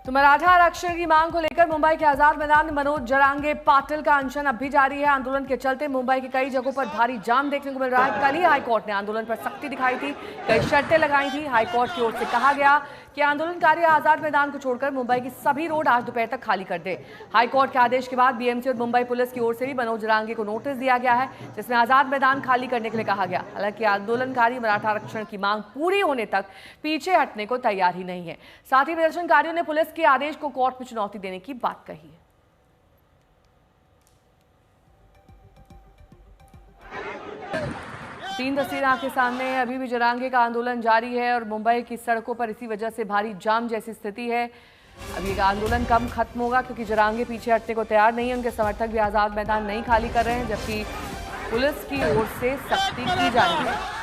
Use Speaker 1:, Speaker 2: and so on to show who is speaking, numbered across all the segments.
Speaker 1: तो मराठा आरक्षण की मांग को लेकर मुंबई के आजाद मैदान में मनोज जरांगे पाटिल का अनशन अब भी जारी है। आंदोलन के चलते मुंबई की कई जगहों पर भारी जाम देखने को मिल रहा है। कल ही हाईकोर्ट ने आंदोलन पर सख्ती दिखाई थी, कई शर्तें लगाई थी। हाईकोर्ट की ओर से कहा गया कि आंदोलनकारी आजाद मैदान को छोड़कर मुंबई की सभी रोड आज दोपहर तक खाली कर दे। हाईकोर्ट के आदेश के बाद बीएमसी और मुंबई पुलिस की ओर से भी मनोज जरांगे को नोटिस दिया गया है, जिसमें आजाद मैदान खाली करने के लिए कहा गया। हालांकि आंदोलनकारी मराठा आरक्षण की मांग पूरी होने तक पीछे हटने को तैयार ही नहीं है। साथ ही प्रदर्शनकारियों ने पुलिस के आदेश को कोर्ट में चुनौती देने की बात कही है। तीन तस्वीरें आपके सामने है। अभी भी जरांगे का आंदोलन जारी है और मुंबई की सड़कों पर इसी वजह से भारी जाम जैसी स्थिति है। अभी ये आंदोलन कम खत्म होगा क्योंकि जरांगे पीछे हटने को तैयार नहीं है। उनके समर्थक भी आजाद मैदान नहीं खाली कर रहे हैं, जबकि पुलिस की ओर से सख्ती की जा रही है।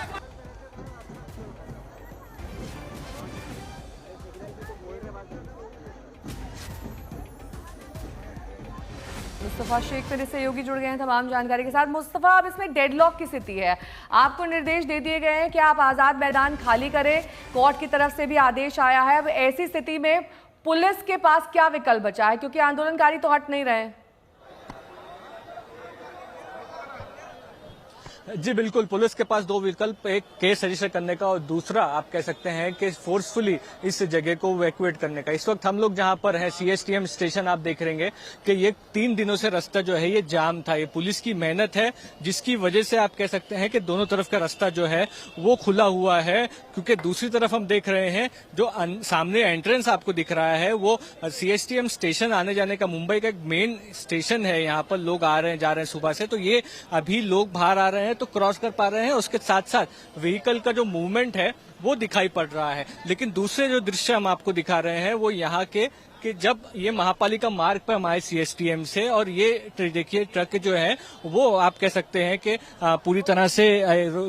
Speaker 1: मुस्तफा शेख मेरे सहयोगी जुड़ गए हैं तमाम जानकारी के साथ। मुस्तफा, अब इसमें डेडलॉक की स्थिति है, आपको निर्देश दे दिए गए हैं कि आप आजाद मैदान खाली करें, कोर्ट की तरफ से भी आदेश आया है। अब ऐसी स्थिति में पुलिस के पास क्या विकल्प बचा है, क्योंकि आंदोलनकारी तो हट नहीं रहे हैं?
Speaker 2: जी बिल्कुल, पुलिस के पास दो विकल्प, एक केस रजिस्टर करने का और दूसरा आप कह सकते हैं कि फोर्सफुली इस जगह को वैक्यूएट करने का। इस वक्त हम लोग जहां पर है सीएसटीएम स्टेशन, आप देख रहेंगे कि ये 3 दिनों से रास्ता जो है ये जाम था। ये पुलिस की मेहनत है जिसकी वजह से आप कह सकते हैं कि दोनों तरफ का रास्ता जो है वो खुला हुआ है, क्योंकि दूसरी तरफ हम देख रहे हैं जो सामने एंट्रेंस आपको दिख रहा है वो सीएसटीएम स्टेशन आने जाने का मुंबई का एक मेन स्टेशन है। यहाँ पर लोग आ रहे हैं जा रहे हैं सुबह से, तो ये अभी लोग बाहर आ रहे हैं तो क्रॉस कर पा रहे हैं। उसके साथ साथ व्हीकल का जो मूवमेंट है वो दिखाई पड़ रहा है। लेकिन दूसरे जो दृश्य हम आपको दिखा रहे हैं वो यहाँ के कि जब ये महापालिका मार्ग पर हम आए सीएसटीएम से, और ये देखिए ट्रक जो है वो आप कह सकते हैं कि पूरी तरह से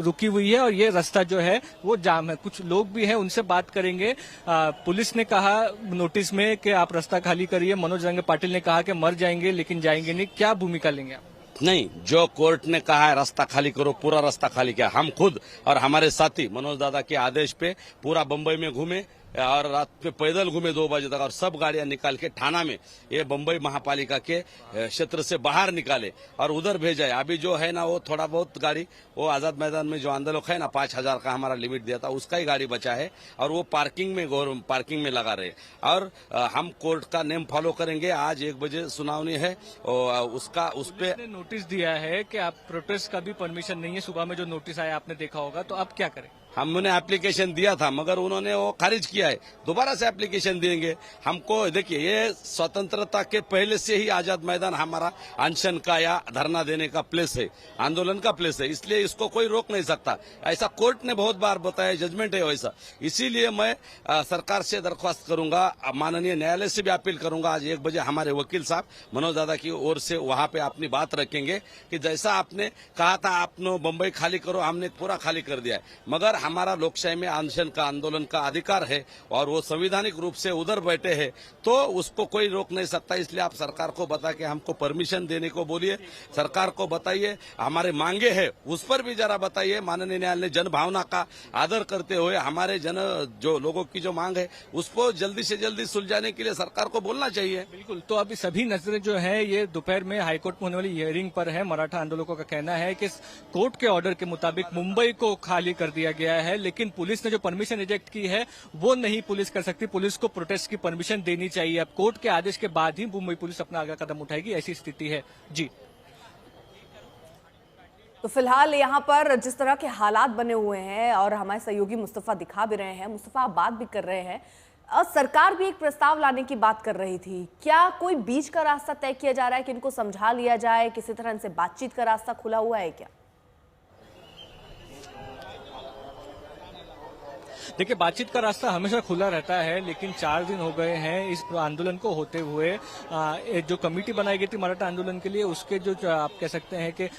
Speaker 2: रुकी हुई है और ये रास्ता जो है वो जाम है। कुछ लोग भी हैं, उनसे बात करेंगे। पुलिस ने कहा नोटिस में कि आप रास्ता खाली करिए, मनोज जरांगे पाटिल ने कहा कि मर जाएंगे लेकिन जाएंगे नहीं। क्या भूमिका लेंगे आप?
Speaker 3: नहीं, जो कोर्ट ने कहा है रास्ता खाली करो, पूरा रास्ता खाली किया। हम खुद और हमारे साथी मनोज दादा के आदेश पे पूरा बंबई में घूमे और रात में पैदल घूमे 2 बजे तक, और सब गाड़ियां निकाल के थाना में ये बंबई महापालिका के क्षेत्र से बाहर निकाले और उधर भेजा है। अभी जो है ना वो थोड़ा बहुत गाड़ी वो आजाद मैदान में जो आंदोलन है ना 5000 का हमारा लिमिट दिया था उसका ही गाड़ी बचा है और वो पार्किंग में लगा रहे। और हम कोर्ट का नेम फॉलो करेंगे। आज 1 बजे सुनावनी है और उसका उस पर
Speaker 2: नोटिस दिया है कि आप प्रोटेस्ट का भी परमिशन नहीं है। सुबह में जो नोटिस आया आपने देखा होगा, तो अब क्या करें?
Speaker 3: हमने एप्लीकेशन दिया था मगर उन्होंने वो खारिज किया है। दोबारा से एप्लीकेशन देंगे। हमको देखिए, ये स्वतंत्रता के पहले से ही आजाद मैदान हमारा अनशन का या धरना देने का प्लेस है, आंदोलन का प्लेस है, इसलिए इसको कोई रोक नहीं सकता। ऐसा कोर्ट ने बहुत बार बताया, जजमेंट है वैसा। इसीलिए मैं सरकार से दरख्वास्त करूंगा, माननीय न्यायालय से भी अपील करूंगा। आज 1 बजे हमारे वकील साहब मनोज दादा की ओर से वहां पे अपनी बात रखेंगे कि जैसा आपने कहा था आपने बम्बई खाली करो, हमने पूरा खाली कर दिया है, मगर हमारा लोकशाही में अनशन का आंदोलन का अधिकार है और वो संवैधानिक रूप से उधर बैठे हैं तो उसको कोई रोक नहीं सकता। इसलिए आप सरकार को बता के हमको परमिशन देने को बोलिए, सरकार को बताइए। हमारे मांगे हैं उस पर भी जरा बताइए। माननीय न्यायालय ने जन भावना का आदर करते हुए हमारे जो लोगों की जो मांग है उसको जल्दी से जल्दी सुलझाने के लिए सरकार को बोलना चाहिए।
Speaker 2: बिल्कुल, तो अभी सभी नजरें जो है ये दोपहर में हाईकोर्ट में होने वाली हियरिंग पर है। मराठा आंदोलकों का कहना है कि कोर्ट के ऑर्डर के मुताबिक मुंबई को खाली कर दिया गया है, लेकिन पुलिस ने जो परमिशन रिजेक्ट की है वो नहीं पुलिस कर सकती। पुलिस को प्रोटेस्ट की परमिशन देनी चाहिए। अब कोर्ट के आदेश के बाद ही मुंबई पुलिस अपना आगे कदम उठाएगी, ऐसी स्थिति है। जी,
Speaker 1: तो फिलहाल यहाँ पर जिस तरह के हालात बने हुए हैं और हमारे सहयोगी मुस्तफा दिखा भी रहे हैं, मुस्तफा आप बात भी कर रहे हैं, सरकार भी एक प्रस्ताव लाने की बात कर रही थी। क्या कोई बीच का रास्ता तय किया जा रहा है कि इनको समझा लिया जाए, किसी तरह इनसे बातचीत का रास्ता खुला हुआ है क्या?
Speaker 2: देखिए, बातचीत का रास्ता हमेशा खुला रहता है, लेकिन 4 दिन हो गए हैं इस आंदोलन को होते हुए। जो कमेटी बनाई गई थी मराठा आंदोलन के लिए, उसके जो आप कह सकते हैं कि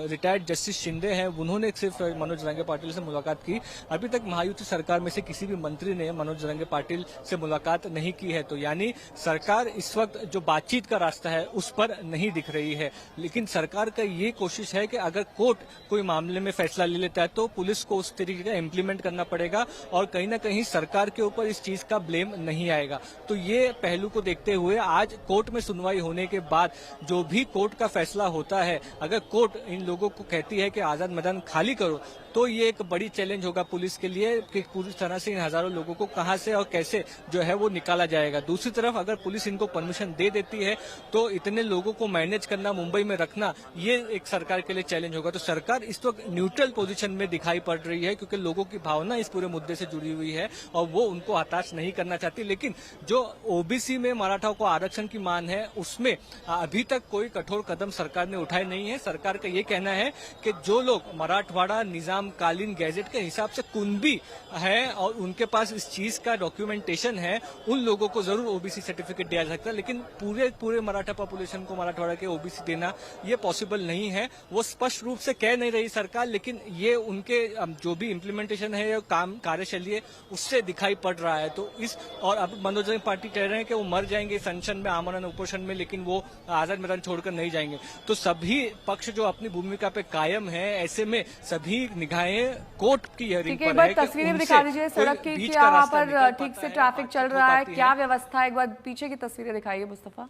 Speaker 2: रिटायर्ड जस्टिस शिंदे हैं, उन्होंने सिर्फ मनोज जरांगे पाटिल से मुलाकात की। अभी तक महायुति सरकार में से किसी भी मंत्री ने मनोज जरांगे पाटिल से मुलाकात नहीं की है। तो यानी सरकार इस वक्त जो बातचीत का रास्ता है उस पर नहीं दिख रही है। लेकिन सरकार का ये कोशिश है कि अगर कोर्ट कोई मामले में फैसला ले लेता है तो पुलिस को उस तरीके का इम्प्लीमेंट करना पड़ेगा। जाएगा और कहीं ना कहीं सरकार के ऊपर इस चीज का ब्लेम नहीं आएगा। तो ये पहलू को देखते हुए आज कोर्ट में सुनवाई होने के बाद जो भी कोर्ट का फैसला होता है, अगर कोर्ट इन लोगों को कहती है कि आजाद मैदान खाली करो, तो ये एक बड़ी चैलेंज होगा पुलिस के लिए कि पूरी तरह से इन हजारों लोगों को कहां से और कैसे जो है वो निकाला जाएगा। दूसरी तरफ अगर पुलिस इनको परमिशन दे देती है तो इतने लोगों को मैनेज करना, मुंबई में रखना, ये एक सरकार के लिए चैलेंज होगा। तो सरकार इस वक्त न्यूट्रल पोजीशन में दिखाई पड़ रही है क्योंकि लोगों की भावना इस पूरे मुद्दे से जुड़ी हुई है और वो उनको हताश नहीं करना चाहती। लेकिन जो ओबीसी में मराठाओं को आरक्षण की मांग है उसमें अभी तक कोई कठोर कदम सरकार ने उठाए नहीं है। सरकार का ये कहना है कि जो लोग मराठवाड़ा निजाम कालीन गैजेट के हिसाब से कुनबी है और उनके पास इस चीज का डॉक्यूमेंटेशन है, उन लोगों को जरूर ओबीसी सर्टिफिकेट दिया जा सकता है। लेकिन पूरे मराठा पॉपुलेशन को मराठवाड़ा के ओबीसी देना ये पॉसिबल नहीं है। वो स्पष्ट रूप से कह नहीं रही सरकार, लेकिन ये उनके जो भी इम्प्लीमेंटेशन है या काम कार्यशैली है उससे दिखाई पड़ रहा है। तो इस और अब मनोज पार्टी कह रहे हैं कि वो मर जाएंगे इस अनशन में, आमरण उपोषण में, लेकिन वो आजाद मैदान छोड़कर नहीं जाएंगे। तो सभी पक्ष जो अपनी भूमिका पे कायम है, ऐसे में सभी निगाहें कोर्ट की हियरिंग पर है।
Speaker 1: एक बार तस्वीरें दिखा दीजिए सड़क की, क्या वहाँ पर ठीक से ट्रैफिक चल रहा है, क्या व्यवस्था है? एक बार पीछे की तस्वीरें दिखाइए मुस्तफा।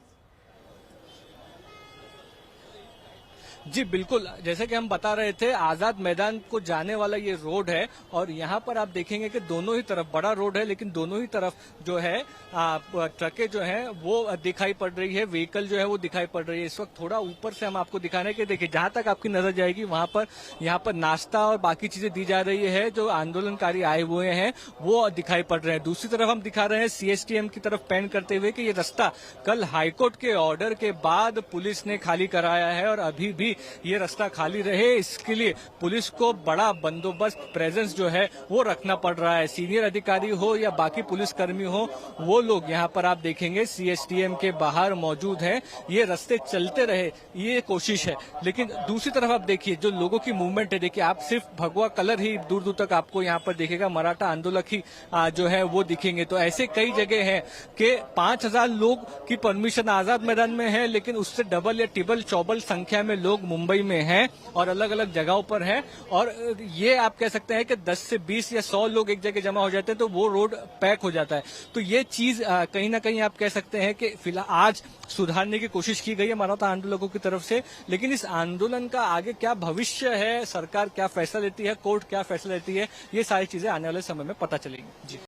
Speaker 2: जी बिल्कुल, जैसे कि हम बता रहे थे, आजाद मैदान को जाने वाला ये रोड है और यहाँ पर आप देखेंगे कि दोनों ही तरफ बड़ा रोड है, लेकिन दोनों ही तरफ जो है ट्रकें जो हैं वो दिखाई पड़ रही है, व्हीकल जो है वो दिखाई पड़ रही है। इस वक्त थोड़ा ऊपर से हम आपको दिखाने के, देखिए जहां तक आपकी नजर जाएगी वहां पर यहाँ पर नाश्ता और बाकी चीजें दी जा रही है। जो आंदोलनकारी आए हुए हैं वो दिखाई पड़ रहे हैं। दूसरी तरफ हम दिखा रहे हैं सीएसटीएम की तरफ पैन करते हुए कि ये रास्ता कल हाईकोर्ट के ऑर्डर के बाद पुलिस ने खाली कराया है और अभी भी ये रास्ता खाली रहे इसके लिए पुलिस को बड़ा बंदोबस्त प्रेजेंस जो है वो रखना पड़ रहा है। सीनियर अधिकारी हो या बाकी पुलिसकर्मी हो, वो लोग यहाँ पर आप देखेंगे सीएसटीएम के बाहर मौजूद हैं। ये रास्ते चलते रहे ये कोशिश है, लेकिन दूसरी तरफ आप देखिए जो लोगों की मूवमेंट है, देखिए आप सिर्फ भगवा कलर ही दूर दूर तक आपको यहाँ पर दिखेगा, मराठा आंदोलक ही जो है वो दिखेंगे। तो ऐसे कई जगह है कि 5000 लोग की परमिशन आजाद मैदान में है, लेकिन उससे डबल या ट्रिपल चौबल संख्या में लोग मुंबई में हैं और अलग अलग जगहों पर हैं। और ये आप कह सकते हैं कि 10 से 20 या 100 लोग एक जगह जमा हो जाते हैं तो वो रोड पैक हो जाता है। तो ये चीज कहीं ना कहीं आप कह सकते हैं कि फिलहाल आज सुधारने की कोशिश की गई है मराठा आंदोलकों की तरफ से, लेकिन इस आंदोलन का आगे क्या भविष्य है, सरकार क्या फैसला लेती है, कोर्ट क्या फैसला लेती है, ये सारी चीजें आने वाले समय में पता चलेंगी। जी।